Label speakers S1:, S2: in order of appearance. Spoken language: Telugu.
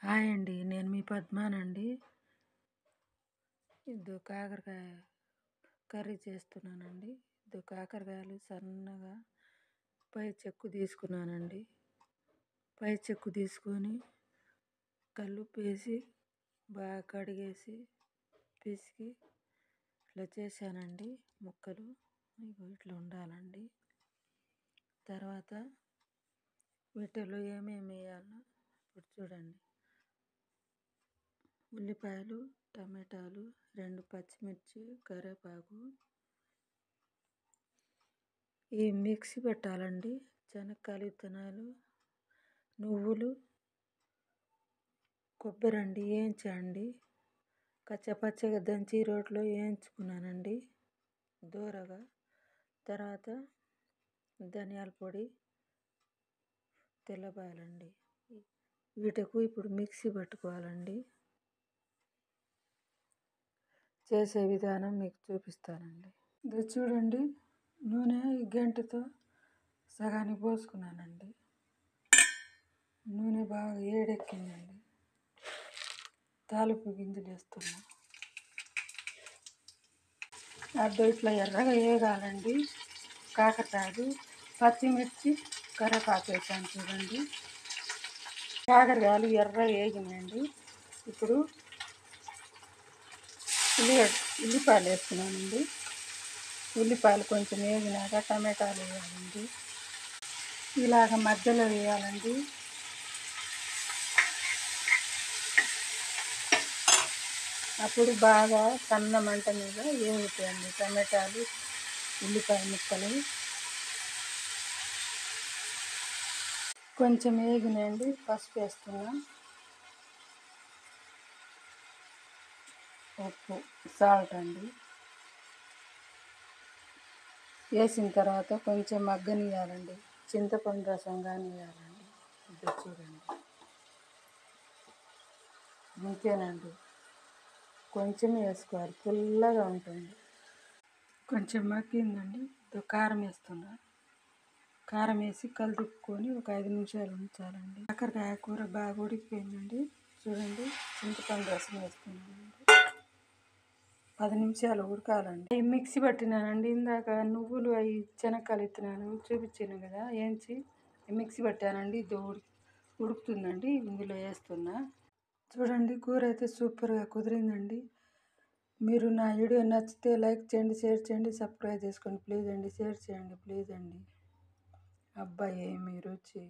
S1: హాయ్ అండి. నేను మీ పద్మానండి. కాకరకాయ కర్రీ చేస్తున్నానండి. కాకరకాయలు సన్నగా పై చెక్కు తీసుకున్నానండి. పై చెక్కు తీసుకొని కల్లుప్పు వేసి బాగా కడిగేసి పిసికి ఇట్లా చేశానండి. ముక్కలు ఇట్లా ఉండాలండి. తర్వాత వీటిలో ఏమేమి వేయాలో ఇప్పుడు చూడండి. ఉల్లిపాయలు, టమాటాలు, 2 పచ్చిమిర్చి, కరివేపాకు, ఈ మిక్సీ పెట్టాలండి. శనక్కాయలు, విత్తనాలు, నువ్వులు, కొబ్బరి అండి వేయించండి. కచ్చపచ్చగా దంచి రోట్లో వేయించుకున్నానండి దూరగా. తర్వాత ధనియాల పొడి, తెల్లబాయలండి. వీటికి ఇప్పుడు మిక్సీ పట్టుకోవాలండి. చేసే విధానం మీకు చూపిస్తానండి. ఇది చూడండి, నూనె గంటతో సగానికి పోసుకున్నానండి. నూనె బాగా వేడెక్కిందండి. తాలింపు గింజలు వేస్తున్నా. అడ్డు ఇట్లా ఎర్రగా వేగాలండి. కాకరకాయలు, పచ్చిమిర్చి, కరివేపాకు వేసాను చూడండి. కాకరకాయలు ఎర్రగా వేగినాయండి. ఇప్పుడు ఉల్లిపాయలు వేస్తున్నానండి. ఉల్లిపాయలు కొంచెం వేగినాక టమాటాలు వేయాలండి. ఇలాగ మధ్యలో వేయాలండి. అప్పుడు బాగా సన్న మంట మీద వేగుతాయండి టమాటాలు, ఉల్లిపాయ ముక్కలు. కొంచెం వేగినాయండి. పసుపు వేస్తున్నా, ఉప్పు, సాల్ట్ అండి వేసిన తర్వాత కొంచెం మగ్గనియాలండి. చింతపండు రసం కానీ వేయాలండి. ఇది చూడండి, ఇంతేనండి. కొంచెం వేసుకోవాలి, పుల్లగా ఉంటుంది. కొంచెం మగ్గిందండి. కారం వేస్తున్నా. కారం వేసి కలిపుకొని ఒక 5 నిమిషాలు ఉంచాలండి. కాకరకాయ కూర బాగా ఉడికిపోయిందండి. చూడండి, చింతపండు రసం వేస్తున్నానండి. 10 నిమిషాలు ఉడకాలండి. అవి మిక్సీ పట్టినానండి. ఇందాక నువ్వులు అవి శనక్కాయలు ఎత్తినాను చూపించాను కదా, వేయించి మిక్సీ పట్టానండి. ఇది ఉడుకుతుందండి. ఇందులో వేస్తున్నా. చూడండి, కూర అయితే సూపర్గా కుదిరిందండి. మీరు నా వీడియో నచ్చితే లైక్ చేయండి, షేర్ చేయండి, సబ్స్క్రైబ్ చేసుకోండి ప్లీజ్ అండి. షేర్ చేయండి ప్లీజ్ అండి. అబ్బాయి ఏమి రుచి!